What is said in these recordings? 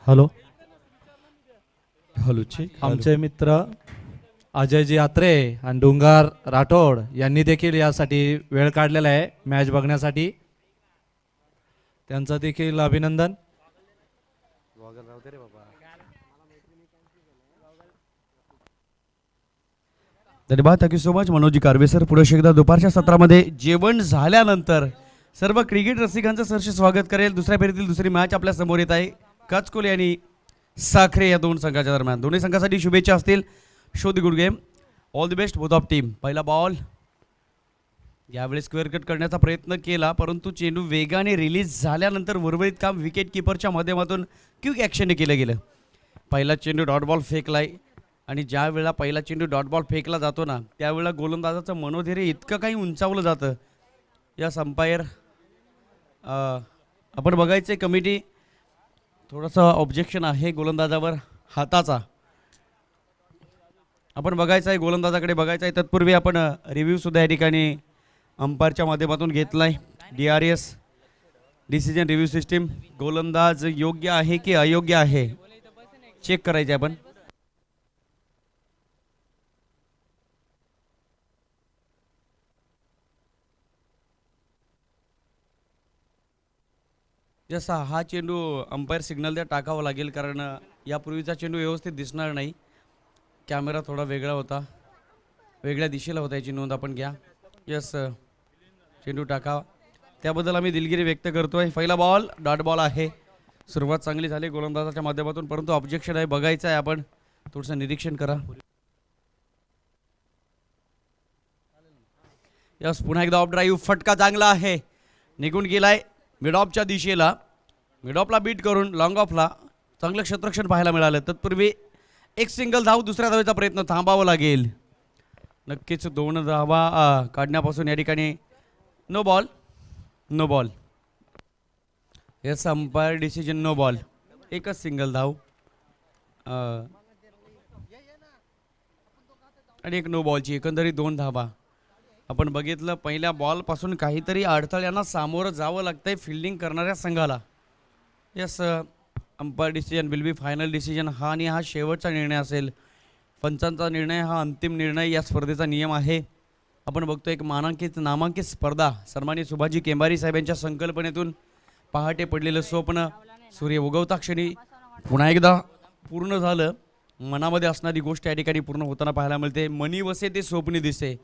Hello. Hello check. आमचे मित्र अजयजी यात्रे आणि डुंगार राठोड यांनी देखील यासाठी वेळ काढलेला आहे मॅच बघण्यासाठी. त्यांचं देखील अभिनंदन. धन्यवाद. Thank you so much Manoji Karve sir. पुढे एकदा दुपारच्या सत्रामध्ये जेवण झाल्यानंतर सर्व क्रिकेट रसिकांचं सरसे स्वागत करेल. दुसऱ्या फेरीतील दुसरी मॅच आपल्या समोर येत आहे. काचकोले आणि साखरे या दोन संघाच्या दरम्यान. दोन्ही संघासाठी शुभेच्छा असतील. Show the good game. All the best both of team. पहिला बॉल यावेळी स्क्वेअर कट करण्याचा प्रयत्न केला, परंतु चेंडू वेगाने रिलीज झाल्यानंतर उर्वरित काम विकेट किपरच्या माध्यमातून क्विक ॲक्शनने केलं गेलं. पहिला चेंडू डॉट बॉल फेकलाय आणि ज्या वेळेला पहिला चेंडू डॉट बॉल फेकला जातो ना, त्यावेळेला गोलंदाजाचं मनोधैर्य इतकं काही उंचावलं जातं. या अंपायर आपण बघायचं आहे कमिटी थोडंसं ऑब्जेक्शन आहे गोलंदाजावर हाताचा. आपण बघायचं आहे गोलंदाजाकडे बघायचं आहे. तत्पूर्वी आपण रिव्ह्यू सुद्धा या ठिकाणी अंपायरच्या माध्यमातून घेतलाय. DRS decision review system. गोलंदाज योग्य आहे की अयोग्य आहे चेक करायचे आपण. जसा हा चेंडू अंपायर सिग्नल द्या टाकावा लागेल, कारण यापूर्वीचा चेंडू व्यवस्थित दिसणार नाही. कॅमेरा थोडा वेगळा होता, वेगळ्या दिशेला होता, याची नोंद आपण घ्या. यस, चेंडू टाकावा त्याबद्दल आम्ही दिलगिरी व्यक्त करतोय. पहिला बॉल डॉट बॉल आहे. सुरुवात चांगली झाली गोलंदाजाच्या माध्यमातून, परंतु ऑब्जेक्शन आहे. बघायचं आहे आपण, थोडंसं निरीक्षण करा. यस, पुन्हा एकदा ऑफ ड्राईव्ह. फटका चांगला आहे, निघून गेलाय मिड ऑफच्या दिशेला. मिड ऑफला बीट करून लॉंग ऑफला चांगलं क्षेत्ररक्षण पाहायला मिळालं. तत्पूर्वी एक सिंगल धाव, दुसऱ्या धावेचा प्रयत्न थांबावा लागेल. नक्कीच दोन धावा काढण्यापासून या ठिकाणी no ball. No ball. Yes, umpire decision no ball. एकच सिंगल धाव आणि एक नो बॉलची, एकंदरीत दोन धावा. आपण बघितलं पहिल्या बॉलपासून काहीतरी अडथळ्यांना सामोरं जावं लागतंय फिल्डिंग करणाऱ्या संघाला. Yes, umpire decision will be final decision. हा आणि हा शेवटचा निर्णय असेल. पंचांचा निर्णय हा अंतिम निर्णय या स्पर्धेचा नियम आहे. आपण बघतो एक मानांकित नामांकित स्पर्धा. सन्माननीय सुभाषजी केंबारी साहेब यांच्या संकल्पनेतून पहाटे पडलेलं स्वप्न सूर्य उगवता क्षणी पुन्हा एकदा पूर्ण झालं. मनामध्ये असणारी गोष्ट या ठिकाणी पूर्ण होताना पाहायला मिळते. मनी वसे ते स्वप्नी दिसे,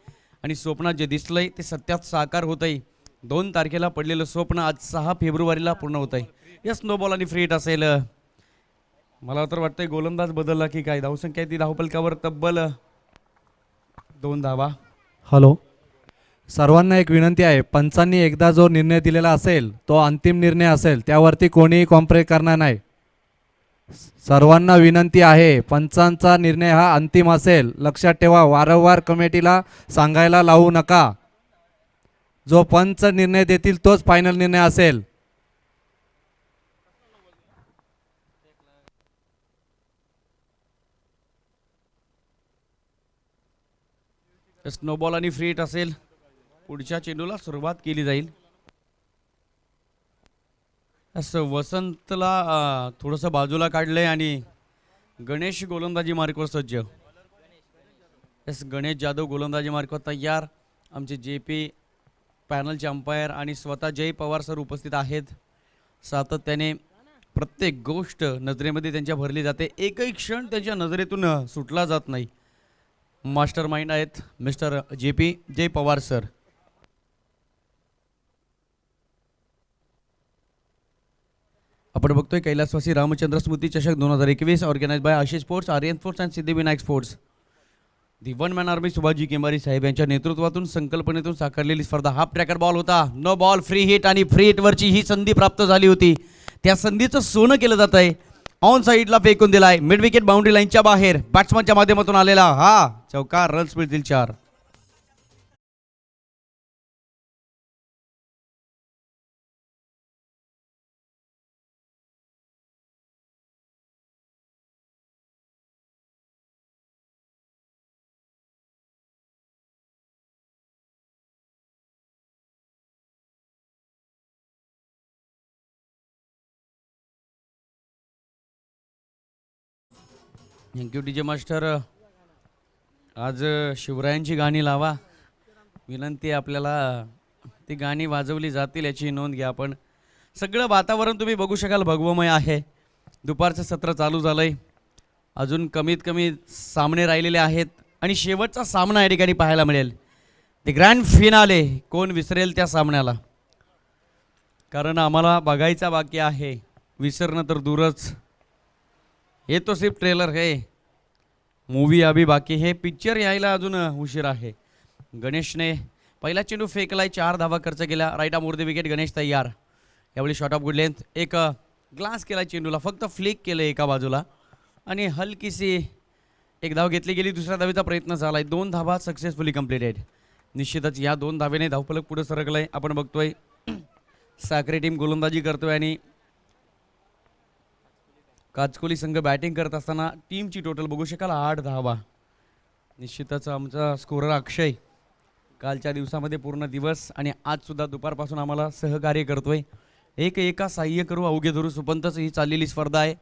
आणि स्वप्नात जे दिसलंय ते सत्यात साकार होत आहे. 2 तारखेला पडलेलं स्वप्न आज 6 फेब्रुवारीला पूर्ण होत आहे. यस, नो बॉल आणि फ्री हिट असेल. मला तर वाटतंय गोलंदाज बदलला की काय. धावसंख्या ती धावपलकावर तब्बल 2 धावा. हॅलो. सर्वांना एक विनंती आहे, पंचांनी एकदा जो निर्णय दिलेला असेल तो अंतिम निर्णय असेल, त्यावरती कोणीही कॉम्प्रेस करणार नाही. सर्वांना विनंती आहे, पंचांचा निर्णय हा अंतिम असेल, लक्षात ठेवा. वारंवार कमिटीला सांगायला लावू नका. जो पंच निर्णय देतील तोच फायनल निर्णय असेल. स्नो बॉल आणि फ्री हिट असेल. पुढच्या चेंडूला सुरुवात केली जाईल. असं वसंतला थोडंसं बाजूला काढलंय आणि गणेश गोलंदाजी मार्कवर सज्ज. यस, गणेश जाधव गोलंदाजी मार्कवर तयार. आमचे JP पॅनलचे अंपायर आणि स्वतः जय पवार सर उपस्थित आहेत. सातत्याने प्रत्येक गोष्ट नजरेमध्ये त्यांच्या भरली जाते. एकही क्षण त्यांच्या नजरेतून सुटला जात नाही. मास्टर माइंड आहेत mister JP Jay Pawar sir. आपण बघतोय कैलासवासी रामचंद्र स्मृती चषक 2021 organise by Ashish sports, Aryan sports and Siddhivinayak sports. The one man army Subhashji Kembari साहेब यांच्या नेतृत्वातून संकल्पनेतून साकारलेली स्पर्धा. हाफ ट्रॅकर बॉल होता. No ball. फ्री हिट, आणि फ्री हिटवरची ही संधी प्राप्त झाली होती. त्या संधीचं सोनं केलं जात आहे. ऑन साईडला फेकून दिलाय. मिड विकेट बाउंड्री लाईनच्या बाहेर बॅट्समनच्या माध्यमातून आलेला हा चौकार. रन्स मिळतील 4. Thank you D J master. आज शिवरायांची गाणी लावा, विनंती आहे आपल्याला. ती गाणी वाजवली जातील याची नोंद घ्या आपण. सगळं वातावरण तुम्ही बघू शकाल भगवमय आहे. दुपारचं सत्र चालू झालंय, अजून कमीत कमी सामने राहिलेले आहेत आणि शेवटचा सामना या ठिकाणी पाहायला मिळेल. ते ग्रँड फिनाले, कोण विसरेल त्या सामन्याला, कारण आम्हाला बघायचा बाकी आहे. विसरणं तर दूरच, हे तो सिर्फ ट्रेलर है, मूवी अभी बाकी है. पिक्चर यायला अजून उशीर आहे. गणेशने पहिला चेंडू फेकलाय, 4 धावा खर्च केल्या. Right arm the wicket, Ganesh तयार. यावेळी शॉट ऑफ गुड लेंथ, एक ग्लास केला चेंडूला, फक्त फ्लिक केलं एका बाजूला आणि हलकीशी एक धाव घेतली गेली. दुसऱ्या धावेचा प्रयत्न झालाय. 2 धावा सक्सेसफुली कंप्लीटेड. निश्चितच या 2 धावेने धावफलक पुढे सरकलाय. आपण बघतोय साखरे टीम गोलंदाजी करतोय आणि काचकोली संघ बॅटिंग करत असताना टीमची टोटल बघू शकाल 8 धावा. निश्चितच आमचा स्कोरर अक्षय कालच्या दिवसामध्ये पूर्ण दिवस आणि आज सुद्धा दुपारपासून आम्हाला सहकार्य करतोय. एका साह्य करू अवघे धरू सुपंतच ही चाललेली स्पर्धा आहे.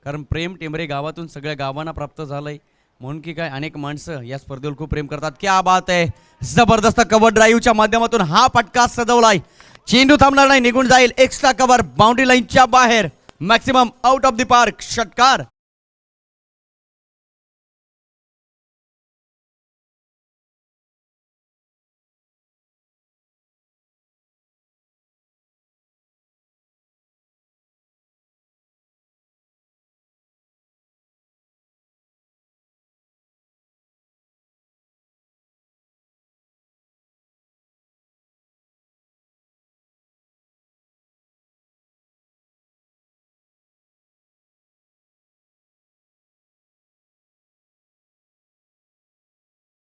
कारण प्रेम टेंबरे गावातून सगळ्या गावांना प्राप्त झालंय, म्हणून की काय अनेक माणसं या स्पर्धेवर खूप प्रेम करतात. क्या बात आहे, जबरदस्त कव्हर ड्राईव्हच्या माध्यमातून हा फटका सजवलाय. चेंडू थांबणार नाही, निघून जाईल. एक्स्ट्रा कव्हर बाउंड्री लाईनच्या बाहेर, maximum out of the park. षटकार.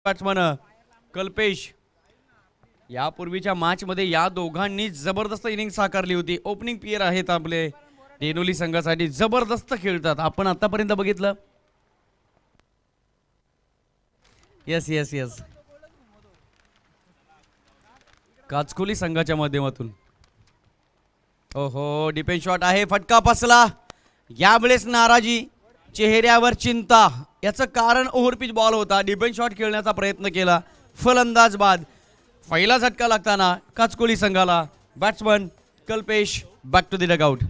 बॅट्समन कल्पेश, यापूर्वीच्या मॅचमध्ये या दोघांनी जबरदस्त इनिंग साकारली होती. ओपनिंग प्लेयर आहेत आपले डेनोली संघासाठी, जबरदस्त खेळतात. आपण आतापर्यंत बघितलं. येस येस येस, काचकोली संघाच्या माध्यमातून. ओहो, डिफेन्स शॉट आहे, फटका फसला. यावेळेस नाराजी, चेहऱ्यावर चिंता. याचं कारण ओव्हरपिच बॉल होता. डिफेन्स शॉट खेळण्याचा प्रयत्न केला, फलंदाज बाद. पहिला झटका लागताना काचकोली संघाला. Batsman Kalpesh back to the dugout.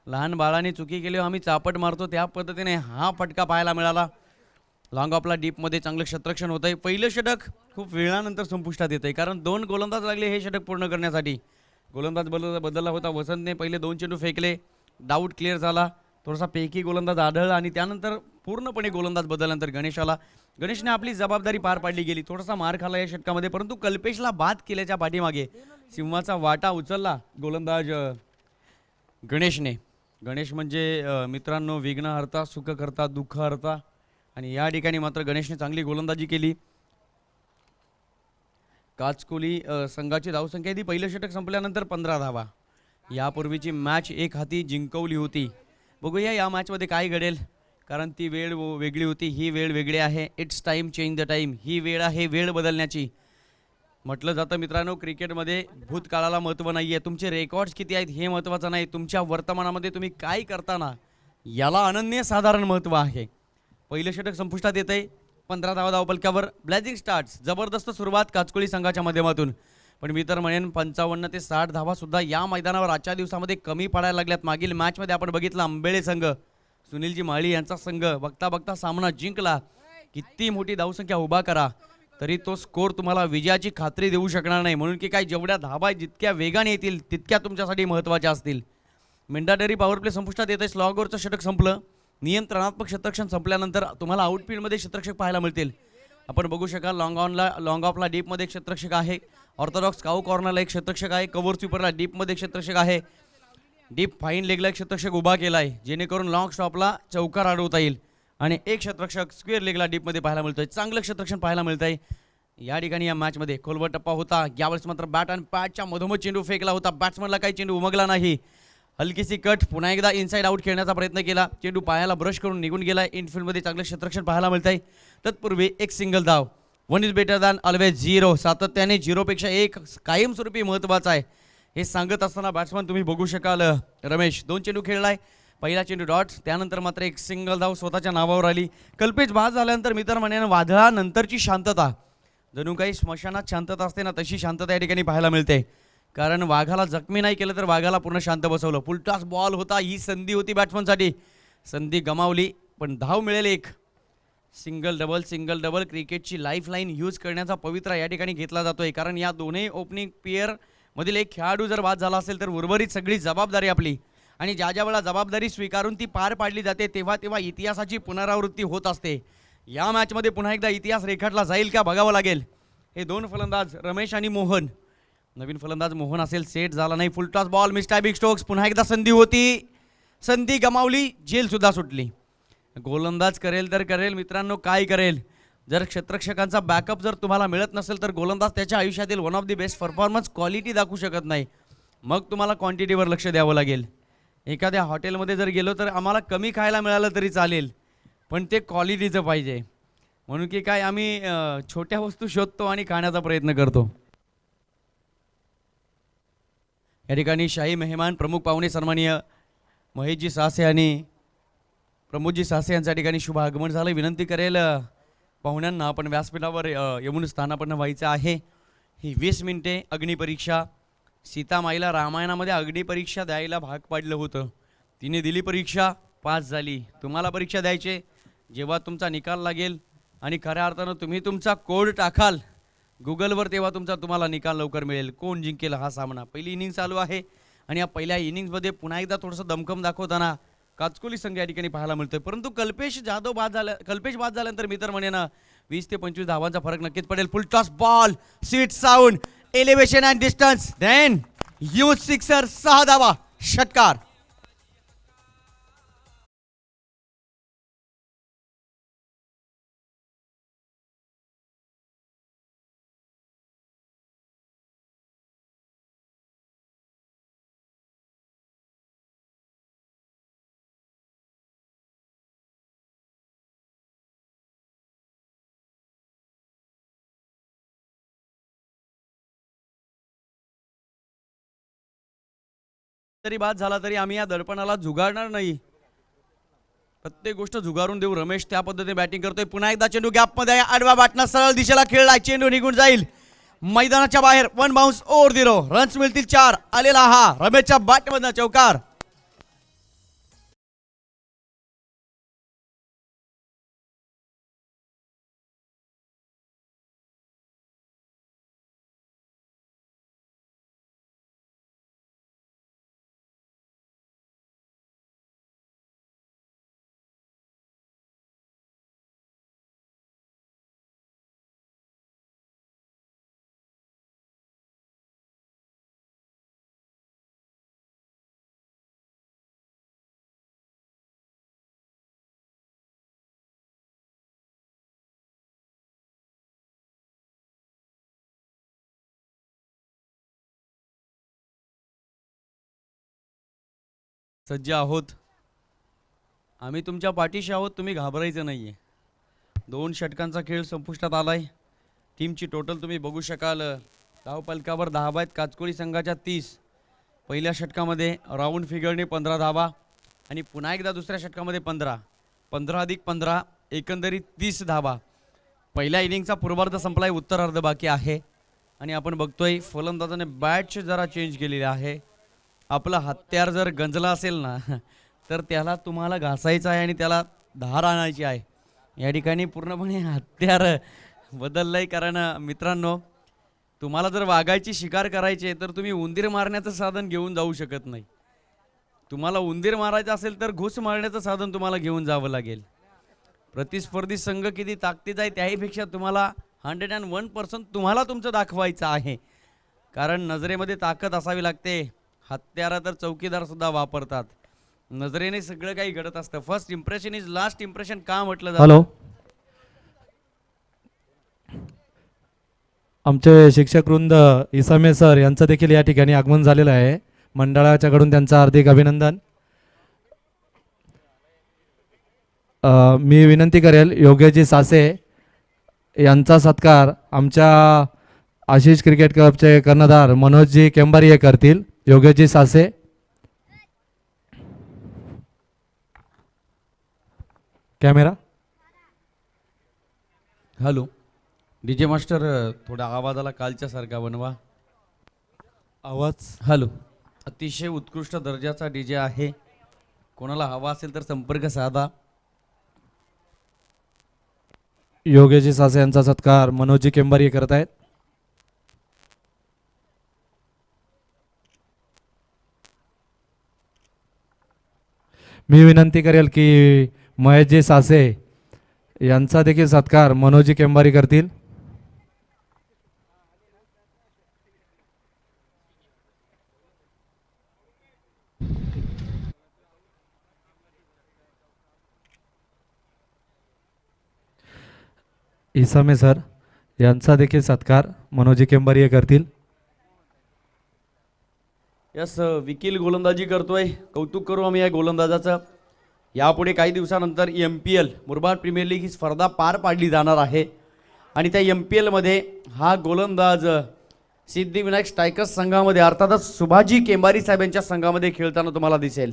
लहान बाळाने चुकी केली, आम्ही चापट मारतो त्या पद्धतीने हा फटका पाहायला मिळाला. लॉंग ऑफला डीपमध्ये चांगलं क्षेत्ररक्षण होत आहे. पहिलं षटक खूप वेळानंतर संपुष्टात येत आहे, कारण 2 गोलंदाज लागले हे षटक पूर्ण करण्यासाठी. गोलंदाज बदलला होता. वसंतने पहिले 2 चेंडू फेकले, डाऊट क्लिअर झाला. थोडासा पैकी गोलंदाज आढळला आणि त्यानंतर पूर्णपणे गोलंदाज बदलल्यानंतर गणेशने आपली जबाबदारी पार पाडली गेली. थोडासा मार खाला या षटकामध्ये, परंतु कल्पेशला बाद केल्याच्या पाठीमागे सिंहाचा वाटा उचलला गोलंदाज गणेशने. गणेश म्हणजे मित्रांनो विघ्नहर्ता, सुखकर्ता, दुःखहर्ता, आणि या ठिकाणी मात्र गणेशने चांगली गोलंदाजी केली. काचकोली संघाची धावसंख्या ती पहिलं षटक संपल्यानंतर 15 धावा. यापूर्वीची मॅच एक हाती जिंकवली होती. बघूया या मॅचमध्ये काय घडेल. कारण ती वेळ वेगळी होती, ही वेळ वेगळी आहे. It's time change the time. ही वेळ आहे वेळ बदलण्याची. म्हटलं जातं मित्रांनो, क्रिकेटमध्ये भूतकाळाला महत्त्व नाही आहे, तुमचे रेकॉर्ड्स किती आहेत हे महत्त्वाचं नाही, तुमच्या वर्तमानामध्ये तुम्ही काय करताना याला अनन्यसाधारण महत्त्व आहे. पहिलं षटक संपुष्टात येत आहे. 15 धावा धावपलक्यावर. ब्लॅझिंग स्टार्ट्स. जबरदस्त सुरुवात काचकोळी संघाच्या माध्यमातून. पण मी तर म्हणेन 55 ते 60 धावा सुद्धा या मैदानावर आजच्या दिवसामध्ये कमी पडायला लागल्यात. मागील मॅचमध्ये आपण बघितलं आंबेळे संघ, सुनीलजी माळी यांचा संघ बघता बघता सामना जिंकला. किती मोठी धावसंख्या उभा करा तरी तो स्कोर तुम्हाला विजयाची खात्री देऊ शकणार नाही. म्हणून की काय, जेवढ्या धावा जितक्या वेगाने येतील तितक्या तुमच्यासाठी महत्त्वाच्या असतील. मेंढाडेरी पॉवर प्ले संपुष्टात येत आहे. स्लॉगवरचं षटक संपलं. नियंत्रणात्मक क्षेत्ररक्षण संपल्यानंतर तुम्हाला आउटफील्डमध्ये क्षेत्ररक्षक पाहायला मिळतील. आपण बघू शकाल लॉंग ऑफला डीपमध्ये एक क्षेत्ररक्षक आहे. ऑर्थोडॉक्स काऊ कॉर्नरला एक क्षेत्ररक्षक आहे. कव्हर स्वीपरला डीपमध्ये एक क्षेत्ररक्षक आहे. डीप फाईन लेगला एक क्षेत्ररक्षक उभा केला आहे जेणेकरून लॉंग स्टॉपला चौकार अडवता येईल. आणि एक क्षेत्ररक्षक स्क्वेअर लेगला डीपमध्ये पाहायला मिळतोय. चांगलं क्षेत्ररक्षण पाहायला मिळत आहे या ठिकाणी. या मॅचमध्ये खोलवर टप्पा होता. यावेळेस मात्र बॅट आणि पॅडच्या मधोमध चेंडू फेकला होता. बॅट्समनला काही चेंडू उमगला नाही. हलकीसी कट. पुन्हा एकदा इनसाइड आउट खेळण्याचा प्रयत्न केला. चेंडू पायाला ब्रश करून निघून गेला. इनफिल्डमध्ये चांगलं क्षेत्ररक्षण पाहायला मिळत आहे. तत्पूर्वी एक सिंगल धाव. 1 इज बेटर दॅन ऑलवेज 0. सातत्याने 0पेक्षा 1 कायमस्वरूपी महत्त्वाचा आहे हे सांगत असताना बॅट्समन तुम्ही बघू शकाल रमेश 2 चेंडू खेळलाय. पहिला चेंडू डॉट, त्यानंतर मात्र एक सिंगल धाव स्वतःच्या नावावर आली. कल्पेश बाद झाल्यानंतर मी तर म्हणेन वादळानंतरची शांतता, जणू काही स्मशानात शांतता असते ना तशी शांतता या ठिकाणी पाहायला मिळते. कारण वाघाला जखमी नाही केलं तर वाघाला पूर्ण शांत बसवलं. फुलटॉस बॉल होता. ही संधी होती बॅट्समनसाठी. संधी गमावली पण धाव मिळेल एक. सिंगल डबल क्रिकेटची लाईफलाईन यूज करण्याचा पवित्रा या ठिकाणी घेतला जातोय. कारण या दोन्ही ओपनिंग पेअर मधील एक खेळाडू जर बाद झाला असेल तर उर्वरित सगळी जबाबदारी आपली. आणि ज्या ज्या वेळेला जबाबदारी स्वीकारून ती पार पाडली जाते तेव्हा तेव्हा इतिहासाची पुनरावृत्ती होत असते. या मॅचमध्ये पुन्हा एकदा इतिहास रेखाटला जाईल का बघावं लागेल. हे 2 फलंदाज रमेश आणि मोहन. नवीन फलंदाज मोहन असेल, सेट झाला नाही. फुलटॉस बॉल मिस टायबिंग स्टोक्स. पुन्हा एकदा संधी होती, संधी गमावली, जेल सुद्धा सुटली. गोलंदाज करेल तर करेल मित्रांनो, काय करेल. जर क्षेत्ररक्षकांचा बॅकअप जर तुम्हाला मिळत नसेल तर गोलंदाज त्याच्या आयुष्यातील one of the best performance quality दाखवू शकत नाही. मग तुम्हाला क्वांटिटीवर लक्ष द्यावं लागेल. एखाद्या हॉटेलमध्ये जर गेलो तर आम्हाला कमी खायला मिळालं तरी चालेल पण ते क्वालिटीचं पाहिजे. म्हणून की काय आम्ही छोट्या वस्तू शोधतो आणि खाण्याचा प्रयत्न करतो. या ठिकाणी शाही मेहमान प्रमुख पाहुणे सन्माननीय महेशजी सासे आणि प्रमोदजी सासे यांच्या ठिकाणी शुभ आगमन झालं. विनंती करेल पाहुण्यांना आपण व्यासपीठावर येऊन स्थानापन्न व्हायचं आहे. ही 20 मिनिटे अग्निपरीक्षा. सीतामाईला रामायणामध्ये अग्निपरीक्षा द्यायला भाग पाडलं होतं. तिने दिली परीक्षा, पास झाली. तुम्हाला परीक्षा द्यायचे जेव्हा तुमचा निकाल लागेल आणि खऱ्या अर्थानं तुम्ही तुमचा कोड टाकाल गुगलवर तेव्हा तुम्हाला निकाल लवकर मिळेल. कोण जिंकेल हा सामना. पहिली इनिंग चालू आहे आणि या पहिल्या इनिंग्समध्ये पुन्हा एकदा थोडंसं दमखम दाखवताना काचकोली संघ या ठिकाणी पाहायला मिळतोय. परंतु कल्पेश बाद झाल्यानंतर मी तर म्हणेन 20 ते 25 धावांचा फरक नक्कीच पडेल. Full toss ball, sweet sound, elevation and distance, then huge sixer, 6 धावा, षटकार. तरी बाद झाला तरी आम्ही या दडपणाला झुगारणार नाही. प्रत्येक गोष्ट झुगारून देऊ. रमेश त्या पद्धतीने बॅटिंग करतोय. पुन्हा एकदा चेंडू गॅपमध्ये आडव्या बॅटनं सरळ दिशेला खेळलाय. चेंडू निघून जाईल मैदानाच्या बाहेर. 1 बाउन्स ओव्हर 0. रन्स मिळतील 4. आलेला हा रमेशच्या बॅटमधनं चौकार. सज्ज आहोत आम्ही तुमच्या पाठीशी आहोत, तुम्ही घाबरायचं नाही आहे. 2 षटकांचा खेळ संपुष्टात आला आहे. टीमची टोटल तुम्ही बघू शकाल. धावपलकावर धावा आहेत काचकोळी संघाच्या 30. पहिल्या षटकामध्ये राऊंड फिगरने 15 धावा आणि पुन्हा एकदा दुसऱ्या षटकामध्ये 15. 15 अधिक 15 एकंदरीत 30 धावा. पहिल्या इनिंगचा पूर्वार्ध संपलाय, उत्तरार्ध बाकी आहे. आणि आपण बघतोय फलंदाजाने बॅटचे जरा चेंज केलेले आहे. आपला हत्यार जर गंजला असेल ना तर त्याला तुम्हाला घासायचं आहे आणि त्याला धार आणायची आहे. या ठिकाणी पूर्णपणे हत्यार बदललंय. कारण मित्रांनो, तुम्हाला जर वाघाची शिकार करायची आहे तर तुम्ही उंदीर मारण्याचं साधन घेऊन जाऊ शकत नाही. तुम्हाला उंदीर मारायचं असेल तर घुस मारण्याचं साधन तुम्हाला घेऊन जावं लागेल. प्रतिस्पर्धी संघ किती ताकदीचा आहे त्याहीपेक्षा तुम्हाला 101% तुम्हाला तुमचं दाखवायचं आहे. कारण नजरेमध्ये ताकद असावी लागते. हत्यारा तर चौकीदार सुद्धा वापरतात. नजरेने सगळं काही घडत असतं. First impression is last impression का म्हटलं जातं? हॅलो, आमचे शिक्षक वृंद इसामे सर यांचं देखील या ठिकाणी आगमन झालेलं आहे. मंडळाच्याकडून त्यांचं हार्दिक अभिनंदन. मी विनंती करेल योगेशजी सासे यांचा सत्कार आमच्या आशिष क्रिकेट क्लबचे कर्णधार मनोजजी केंबारी हे करतील. योगेशजी सासे. कॅमेरा. हॅलो डीजे मास्टर, थोडा आवाजाला कालच्या सारखा बनवा. आवाज. हॅलो, अतिशय उत्कृष्ट दर्जाचा डीजे आहे. कोणाला हवा असेल तर संपर्क साधा. योगेशजी सासे यांचा सत्कार मनोजजी केंबारी करत आहेत. मी विनंती करेल की महेशजी सासे यांचा देखील सत्कार मनोजजी केंबारी करतील. इसामे सर यांचा देखील सत्कार मनोजी केंबारी करतील. यस, विकील गोलंदाजी करतोय. कौतुक करू आम्ही या गोलंदाजाचं. यापुढे काही दिवसानंतर MPL मुरबाड प्रीमियर लीग ही स्पर्धा पार पाडली जाणार आहे आणि त्या MPL मध्ये हा गोलंदाज सिद्धिविनायक स्ट्रायकर्स संघामध्ये अर्थातच सुभाजी केंबारी साहेब यांच्या संघामध्ये खेळताना तुम्हाला दिसेल.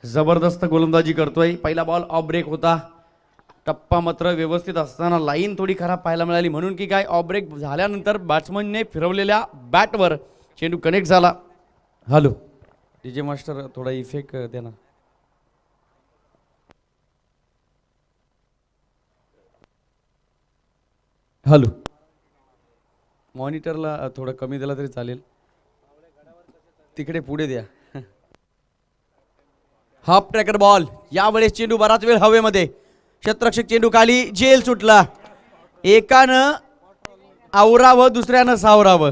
जबरदस्त गोलंदाजी करतोय. पहिला बॉल ऑफ ब्रेक होता. टप्पा मात्र व्यवस्थित असताना लाईन थोडी खराब पाहायला मिळाली, म्हणून की काय ऑफ ब्रेक झाल्यानंतर बॅट्समनने फिरवलेल्या बॅटवर चेंडू कनेक्ट झाला. हॅलो डीजे मास्टर, थोडा इफेक्ट दे ना. हॅलो, मॉनिटरला थोडं कमी दिला तरी चालेल. तिकडे पुढे द्या. Half tracker ball. यावेळेस चेंडू बराच वेळ हवेमध्ये. क्षेत्ररक्षक चेंडू खाली, जेल सुटला. एकानं आवरावं, दुसऱ्यानं सावरावं.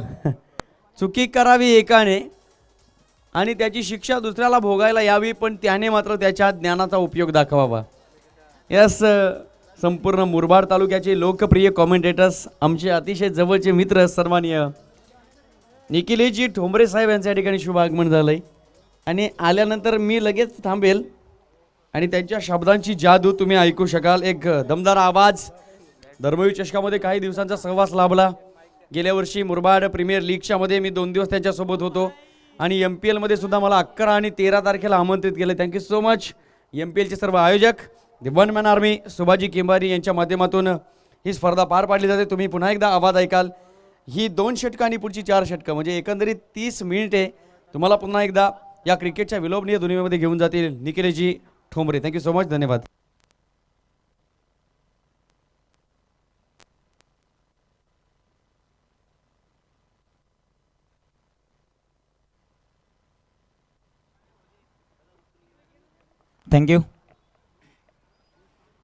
चुकी करावी एकाने आणि त्याची शिक्षा दुसऱ्याला भोगायला यावी, पण त्याने मात्र त्याच्या ज्ञानाचा उपयोग दाखवावा. यस, संपूर्ण मुरबाड तालुक्याचे लोकप्रिय कॉमेंटेटर्स, आमचे अतिशय जवळचे मित्र सन्माननीय निखिलेशजी ठोंबरे साहेब यांच्या ठिकाणी शुभ आगमन झालंय. आणि आल्यानंतर मी लगेच थांबेल आणि त्यांच्या शब्दांची जादू तुम्ही ऐकू शकाल. एक दमदार आवाज. धर्मवीर चषकामध्ये काही दिवसांचा सहवास लाभला. गेल्या वर्षी मुरबाड प्रीमियर लीगच्या मध्ये मी 2 दिवस त्यांच्यासोबत होतो आणि MPL मध्ये सुद्धा मला 11 आणि 13 तारखेला आमंत्रित केले. Thank you so much. MPLचे सर्व आयोजक the one man army Subhaji केंबारी यांच्या माध्यमातून ही स्पर्धा पार पाडली जाते. तुम्ही पुन्हा एकदा आवाज ऐकाल. ही 2 षटकं आणि पुढची 4 षटकं म्हणजे एकंदरीत 30 मिनिटे तुम्हाला पुन्हा एकदा या क्रिकेटच्या विलोभनीय दुनियेमध्ये घेऊन जातील Nikhileshji Thombare. Thank you so much. धन्यवाद. थँक्यू.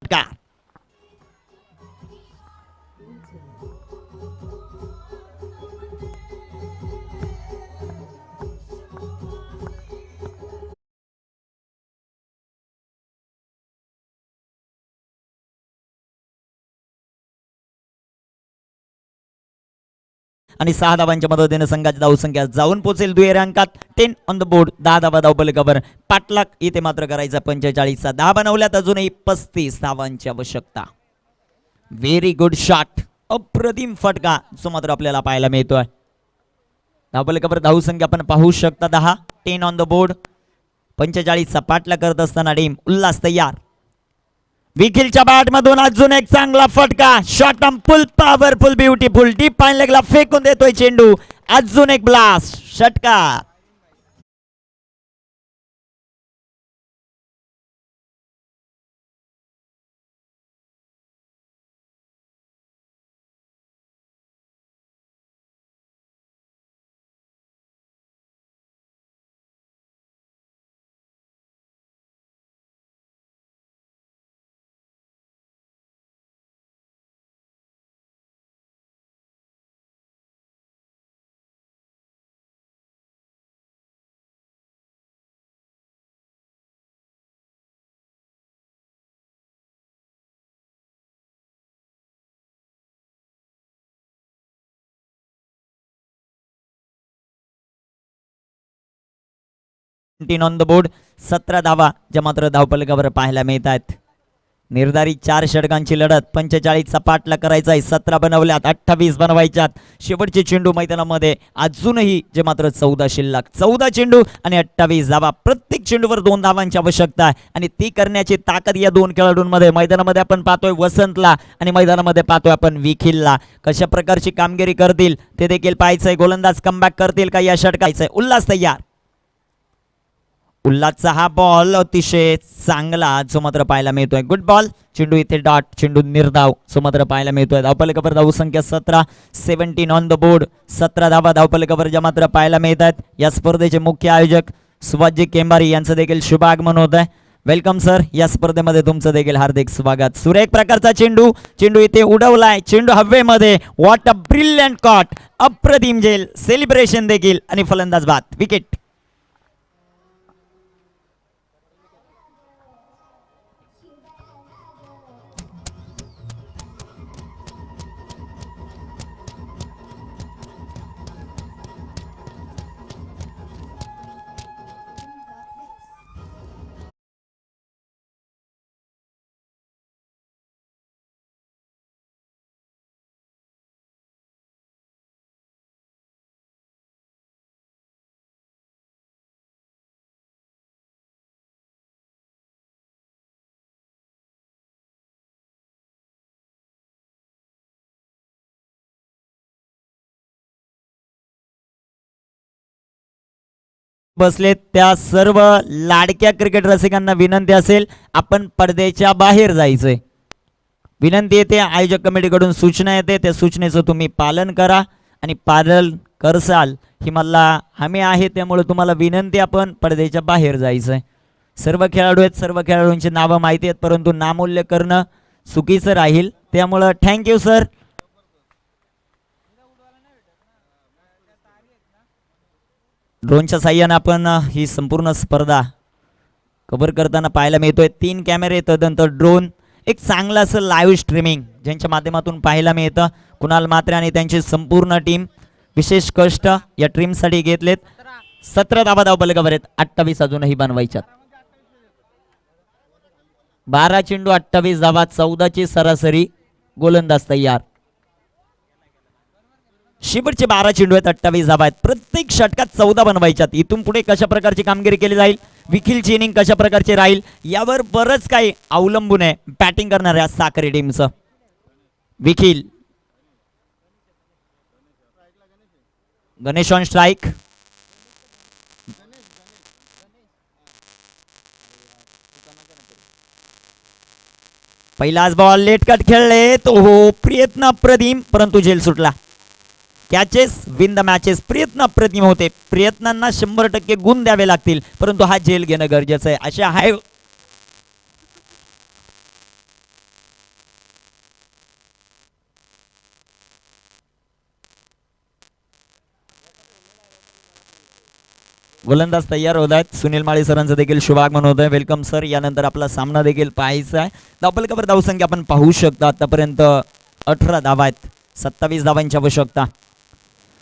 का आणि 6 धावांच्या मदतीने संघाची धावसंख्या जाऊन पोहोचेल दुहेरी अंकात 10 ऑन द बोर्ड. 10 धावा धावफलकावर पाठलाग इथे मात्र करायचा 45चा 10 बनवल्यात. अजूनही 35 धावांची आवश्यकता. व्हेरी गुड शॉट, अप्रतिम फटका जो मात्र आपल्याला पाहायला मिळतोय. धावफलकावर धावसंख्या आपण पाहू शकता 10. 10 ऑन द बोर्ड. 45चा पाठलाग करत असताना टीम उल्हास तयार. विखिलच्या बॅट मधून अजून एक चांगला फटका. Shot full powerful beautiful deep fine लेगला फेकून देतोय चेंडू. अजून एक ब्लास्ट, षटकार. On the board. 17 धावा ज्या मात्र धावफलकावर पाहायला मिळत आहेत. निर्धारित 4 षटकांची लढत. 45चा पाठलाग करायचा आहे. 17 बनवल्यात, 28 बनवायच्यात. शेवटचे चेंडू मैदानामध्ये अजूनही जे मात्र 14 शिल्लक. 14 चेंडू आणि 28 धावा. प्रत्येक चेंडूवर 2 धावांची आवश्यकता आहे आणि ती करण्याची ताकद या 2 खेळाडूंमध्ये. मैदानामध्ये आपण पाहतोय वसंतला आणि मैदानामध्ये पाहतोय आपण विखिलला. कशा प्रकारची कामगिरी करतील ते देखील पाहायचंय. गोलंदाज कमबॅक करतील का या षटकाचं. उल्हास तयार. उल्हासचा हा बॉल अतिशय चांगला जो मात्र पाहायला मिळतोय. Good ball. चेंडू इथे डॉट, चेंडू निर्धाव जो मात्र पाहायला मिळतोय. धावफलकावर धावसंख्या 17. 17 ऑन द बोर्ड. 17 धावा धावफलकावर ज्या मात्र पाहायला मिळत आहेत. या स्पर्धेचे मुख्य आयोजक सुभाषजी केंबारी यांचं देखील शुभागमन होत आहे. वेलकम सर, या स्पर्धेमध्ये तुमचं देखील हार्दिक स्वागत. सुरेख प्रकारचा चेंडू, चेंडू इथे उडवलाय. चेंडू हवेमध्ये. What a brilliant caught. अप्रतिम झेल, सेलिब्रेशन देखील आणि फलंदाज बाद. विकेट. बसलेत त्या सर्व लाडक्या क्रिकेट रसिकांना विनंती असेल, आपण पडद्याच्या बाहेर जायचंय. विनंती येते, आयोजक कमिटीकडून सूचना येते, त्या सूचनेचं तुम्ही पालन करा आणि पालन करसाल ही मला हमी आहे. त्यामुळे तुम्हाला विनंती, आपण पडद्याच्या बाहेर जायचंय. सर्व खेळाडू आहेत, सर्व खेळाडूंची नावं माहिती आहेत, परंतु नामोल्य करणं चुकीचं राहील. त्यामुळं थँक्यू सर. ड्रोनच्या साह्याने आपण ही संपूर्ण स्पर्धा कव्हर करताना पाहायला मिळतोय. 3 कॅमेरे, तदनंतर ड्रोन, एक चांगलं असं लाईव्ह स्ट्रीमिंग ज्यांच्या माध्यमातून पाहायला मिळतं. कुणाल म्हात्रे आणि त्यांची संपूर्ण टीम विशेष कष्ट या टीमसाठी घेतलेत. 17 धावा धावफलकावर आहेत, 28 अजूनही बनवायच्यात. 12 चेंडू 28 धावा, 14ची सरासरी. गोलंदाज तयार. शेवटचे 12 चेंडू आहेत, 28 धावा आहेत. प्रत्येक षटकात 14 बनवायच्यात. इथून पुढे कशा प्रकारची कामगिरी केली जाईल, विखिलची इनिंग कशा प्रकारची राहील, यावर बरंच काही अवलंबून आहे बॅटिंग करणाऱ्या साखरे टीमचं. Vikhil, Ganesh on strike. पहिलाच बॉल लेट कट खेळले तो हो, प्रयत्न अप्रतिम, परंतु झेल सुटला. Catches win the matches. प्रयत्न अप्रतिम होते, प्रयत्नांना 100% गुण द्यावे लागतील, परंतु हा झेल घेणं गरजेचं आहे. अशा हाय गोलंदाज तयार होत आहेत. सुनील माळी सरांचं देखील शुभागमन होत आहे. Welcome sir. यानंतर आपला सामना देखील पाहायचा आहे. धावफलकावर धावसंख्या आपण पाहू शकता. आतापर्यंत 18 धावा आहेत, 27 धावांची आवश्यकता.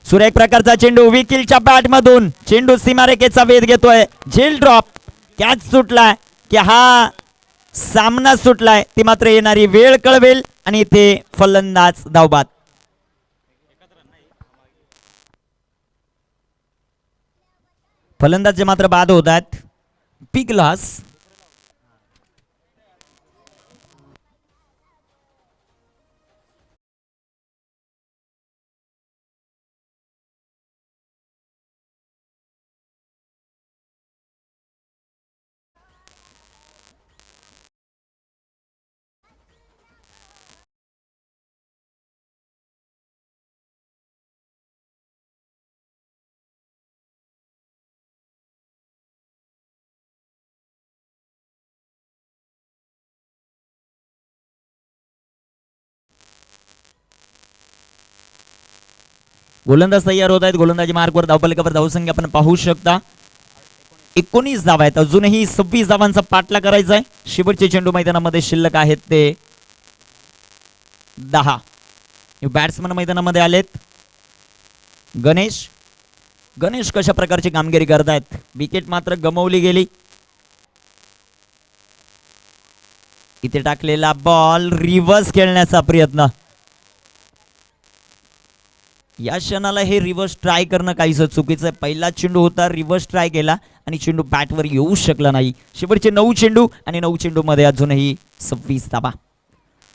सुरेख प्रकारचा चेंडू विकीलच्या बॅट मधून चेंडू सीमारेखेचा वेध घेतोय. झेल ड्रॉप कॅच सुटलाय की हा सामना सुटलाय ती मात्र येणारी वेळ कळवेल आणि इथे फलंदाज धावबाद. फलंदाज मात्र बाद होत आहेत. Big loss. गोलंदाज तयार होत आहेत. गोलंदाजी मार्कवर धावफलकावर धावसंख्या आपण पाहू शकता. 19 धावा आहेत. अजूनही 26 धावांचा पाठला करायचा आहे. शेवटचे चेंडू मैदानामध्ये शिल्लक आहेत ते 10. बॅट्समन मैदानामध्ये आलेत. गणेश कशा प्रकारची कामगिरी करतायत. विकेट मात्र गमावली गेली. इथे टाकलेला बॉल रिव्हर्स खेळण्याचा प्रयत्न. या क्षणाला हे रिव्हर्स ट्राय करणं काहीसं चुकीचं आहे. पहिला चेंडू होता, रिव्हर्स ट्राय केला आणि चेंडू बॅटवर येऊ शकला नाही. शेवटचे 9 चेंडू आणि 9 चेंडू मध्ये अजूनही 26 धावा.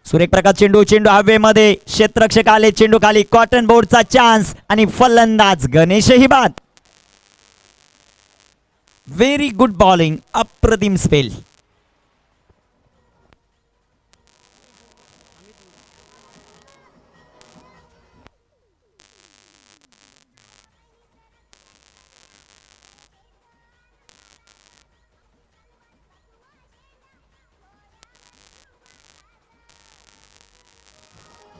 सुरेख प्रकार चेंडू हवेमध्ये क्षेत्ररक्षक आले. चेंडू खाली. कॉटन बोर्डचा चान्स आणि फलंदाज गणेशही बाद. Very good bowling. अप्रतिम स्पेल.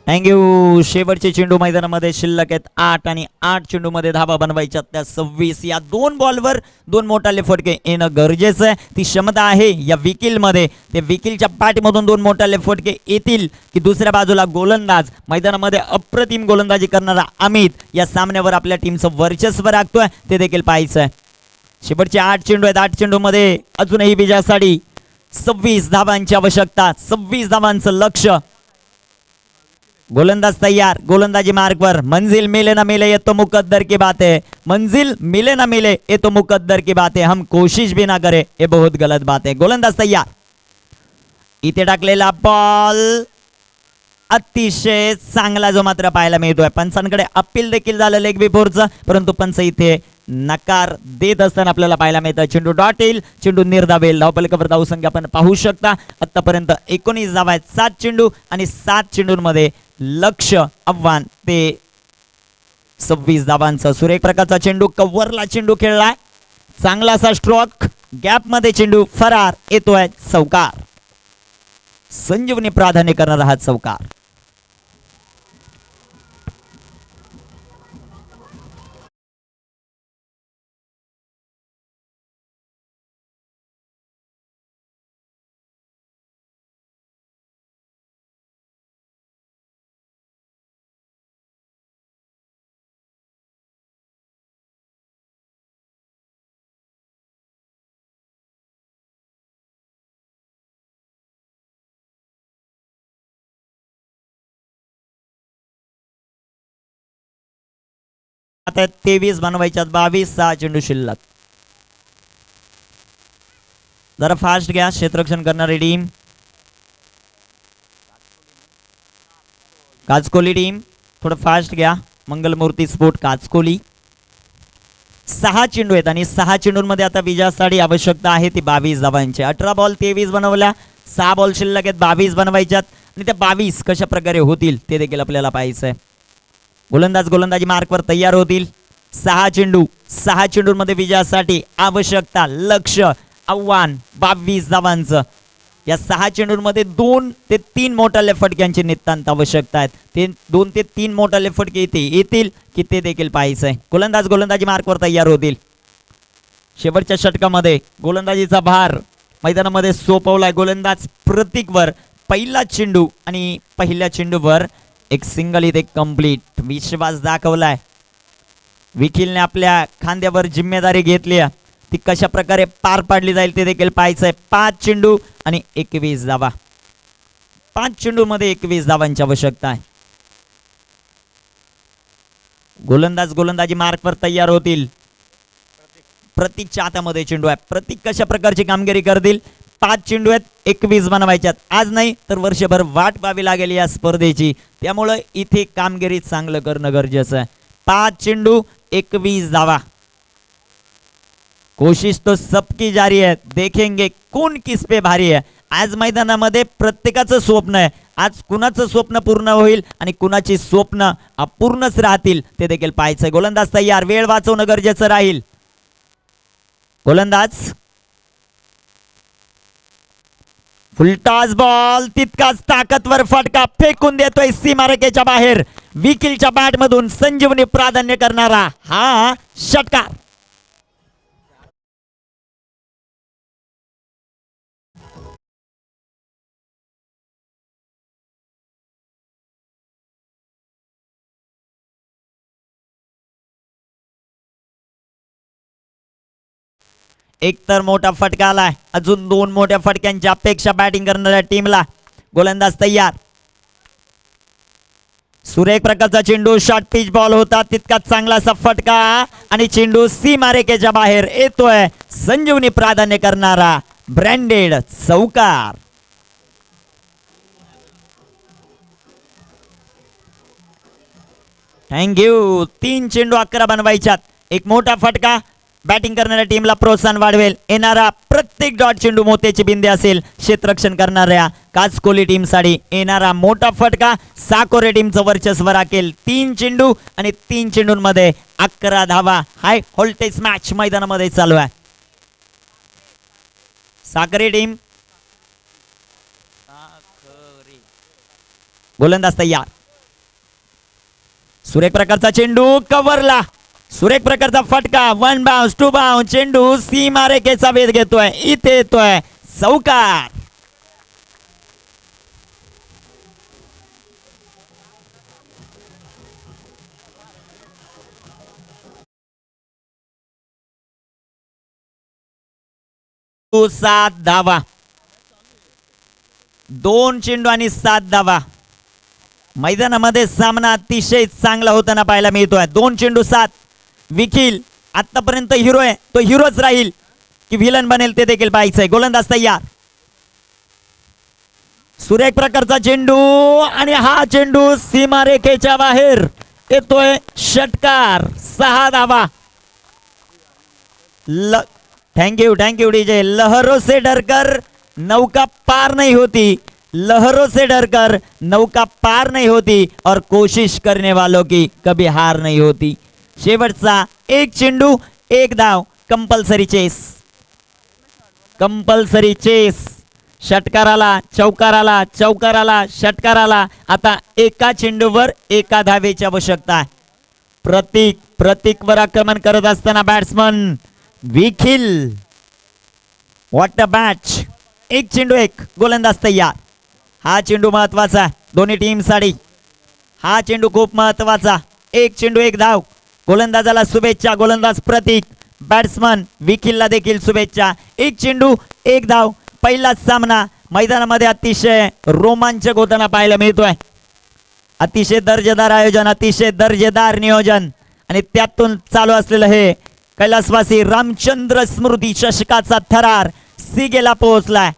थँक्यू. शेवटचे चेंडू मैदानामध्ये शिल्लक आहेत 8 आणि 8 चेंडू मध्ये धावा बनवायच्या त्या 26. या 2 बॉलवर 2 मोठाले फटके येणं गरजेचं आहे. ती क्षमता आहे या विकील मध्ये. ते विकीलच्या बॅटमधून 2 मोठाले फटके येतील की दुसऱ्या बाजूला गोलंदाज मैदानामध्ये अप्रतिम गोलंदाजी करणारा अमित या सामन्यावर आपल्या टीमचं वर्चस्व राखतोय ते देखील पाहायचं आहे. शेवटचे 8 चेंडू आहेत. 8 चेंडू मध्ये अजूनही विजयासाठी 26 धावांची आवश्यकता. 26 धावांचं लक्ष. गोलंदाज तैयार. गोलंदाजी मार्कवर. मंजिल मिले ना मिले ये तो मुकद्दर की बात है. मंजिल मिले ना मिले ये तो मुकद्दर की बात है. हम कोशिश भी ना करे ये बहुत गलत बात है. गोलंदाज तैयार. इथे टाकलेला बॉल अतिशय चांगला जो मात्र पाहायला मिळतोय. पंचांकडे अपील देखील झालं लेग बिफोरचं, परंतु पंच इथे नकार देत असताना आपल्याला पाहायला मिळतं. चेंडू डॉट येईल. चेंडू निर्धावेल. धावफलकावर धावसंख्या आपण पाहू शकता. आतापर्यंत 19 धावा आहेत. 7 चेंडू आणि 7 चेंडूंमध्ये लक्ष आव्हान ते 26 धावांचं. सुरेख प्रकारचा चेंडू कव्हरला चेंडू खेळलाय. चांगला असा स्ट्रोक. गॅप मध्ये चेंडू फरार येतोय. चौकार. संजीवनी प्राधान्य करणारा हा चौकार. आता 23 बनवायच्यात. 22. 6 चेंडू शिल्लक. जरा फास्ट घ्या क्षेत्ररक्षण करणारी टीम. काचकोली टीम थोडं फास्ट घ्या. मंगलमूर्ती स्पोर्ट काचकोली. 6 चेंडू आहेत आणि 6 चेंडूंमध्ये आता विजयासाठी आवश्यकता आहे ती 22 धावांची. 18 बॉल 23 बनवल्या. 6 बॉल शिल्लक आहेत. 22 बनवायच्यात आणि त्या 22 कशा प्रकारे होतील ते देखील आपल्याला पाहायचं आहे. गोलंदाजी मार्कवर तयार होतील. 6 चेंडू. 6 चेंडूंमध्ये विजयासाठी आवश्यकता लक्ष आव्हान 22 धावांचं. या 6 चेंडूंमध्ये 2 ते 3 मोठाले फटक्यांची नितांत आवश्यकता आहेत. ते 2 ते 3 मोठाले फटके येतील की ते देखील पाहायचं आहे. गोलंदाजी मार्कवर तयार होतील. शेवटच्या षटकामध्ये गोलंदाजीचा भार मैदानामध्ये सोपवलाय गोलंदाज प्रतीकवर. पहिला चेंडू आणि पहिल्या चेंडूवर एक सिंगल इथे कंप्लीट. विश्वास दाखवलाय विखिलने आपल्या खांद्यावर जिम्मेदारी घेतली आहे. ती कशा प्रकारे पार पाडली जाईल ते देखील पाहायचंय. 5 चेंडू आणि 21 धावा. 5 चेंडू मध्ये 21 धावांची आवश्यकता आहे. गोलंदाजी मार्कवर तयार होतील. प्रतीकच्या हातामध्ये चेंडू आहे. प्रतीक कशा प्रकारची कामगिरी करतील. 5 चेंडू आहेत, 21 बनवायच्यात. आज नाही तर वर्षभर वाट पाहावी लागेल या स्पर्धेची. त्यामुळे इथे कामगिरी चांगलं करणं गरजेचं आहे. 5 चेंडू 21 धावा. कोशिश तो सबकी जारी है. देखेंगे कौन किस पे भारी है. आज मैदानामध्ये प्रत्येकाचं स्वप्न आहे. आज कुणाचं स्वप्न पूर्ण होईल आणि कुणाची स्वप्न अपूर्णच राहतील ते देखील पाहायचंय. गोलंदाज तयार. वेळ वाचवणं गरजेचं राहील. गोलंदाज फुलटॉस बॉल तितकाच ताकदवर फटका फेकून देतोय सीमारेषेच्या बाहेर. विखिलच्या बॅट मधून संजीवनी प्राधान्य करणारा हा षटकार. एक तर मोठा फटका आलाय. अजून 2 मोठ्या फटक्यांची अपेक्षा बॅटिंग करणाऱ्या टीमला. गोलंदाज तयार. सुरेख प्रकारचा चेंडू शॉर्ट पिच बॉल होता. तितकाच चांगला असा फटका आणि चेंडू सीमारेषेच्या बाहेर येतोय. संजीवनी प्राधान्य करणारा ब्रँडेड चौकार. थँक्यू. 3 चेंडू 11 बनवायच्यात. एक मोठा फटका बॅटिंग करणाऱ्या टीमला प्रोत्साहन वाढवेल. येणारा प्रत्येक डॉट चेंडू मोत्याची बिंदे असेल. क्षेत्ररक्षण करणाऱ्या काचकोली टीमसाठी येणारा मोठा फटका साकोरे टीमचं वर्चस्व राखेल. 3 चेंडू आणि 3 चेंडूंमध्ये 11 धावा. हाय व्होल्टेज मॅच मैदानामध्ये चालू आहे. साकोरे टीम गोलंदाज तयार. सुरेख प्रकारचा चेंडू कव्हरला. सुरेख प्रकारचा फटका. 1 बाउन्स 2 बाउन्स. चेंडू सीमारेषेचा वेध घेतोय. इथे येतोय चौकार. तो 7 धावा. 2 चेंडू आणि 7 धावा. मैदानामध्ये सामना अतिशय चांगला होताना पाहायला मिळतोय. 2 चेंडू 7. विखिल आतापर्यंत हिरो आहे. तो हिरोच राहील की विलन बनेल ते देखील पाहायचंय. गोलंदाज तयार. सुरेख प्रकारचा चेंडू आणि हा चेंडू सीमारेषेच्या बाहेर येतोय. षटकार. 6 धावा. Thank you DJ. लहरों से डरकर नौका पार नहीं होती. लहरों से डरकर नौका पार नहीं होती और कोशिश करने वालों की कभी हार नहीं होती. शेवटचा 1 चेंडू 1 धाव. Compulsory chase. Compulsory chase. षटकाराला चौकाराला चौकाराला षटकाराला. आता एका चेंडूवर 1 धावेची आवश्यकता आहे. प्रतीकवर आक्रमण करत असताना batsman Vikhil. What a match. 1 चेंडू 1. गोलंदाज तयार. हा चेंडू महत्वाचा दोन्ही टीमसाठी. हा चेंडू खूप महत्वाचा. 1 चेंडू 1 धाव. गोलंदाजाला शुभेच्छा. गोलंदाज प्रतीक. बॅट्समन विखिलला देखील शुभेच्छा. 1 चेंडू 1 धाव. पहिलाच सामना मैदानामध्ये अतिशय रोमांचक होताना पाहायला मिळतोय. अतिशय दर्जेदार आयोजन. अतिशय दर्जेदार नियोजन आणि त्यातून चालू असलेलं हे कैलासवासी रामचंद्र स्मृती चषकाचा थरार सीगेला पोहोचलाय.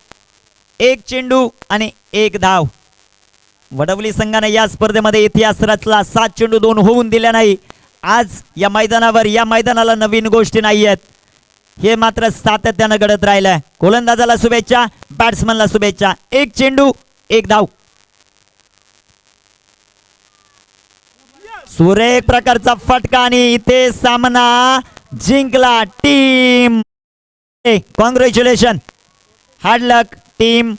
1 चेंडू आणि 1 धाव. वडवली संघाने या स्पर्धेमध्ये इतिहास रचला. 7 चेंडू 2 होऊन दिल्या नाही. आज या मैदानाला नवीन गोष्टी नाही आहेत. हे मात्र सातत्यानं घडत राहिलंय. गोलंदाजाला शुभेच्छा. बॅट्समनला शुभेच्छा. 1 चेंडू 1 धाव. सुरेख प्रकारचा फटका आणि इथे सामना जिंकला team. Congratulation. Hard luck team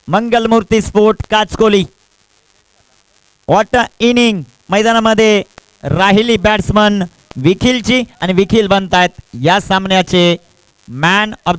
Mangalmurti sport Kachkoli. What a inning. मैदानामध्ये राहिली बॅट्समन विखिलची आणि विखिल बनतायत या सामन्याचे मॅन ऑफ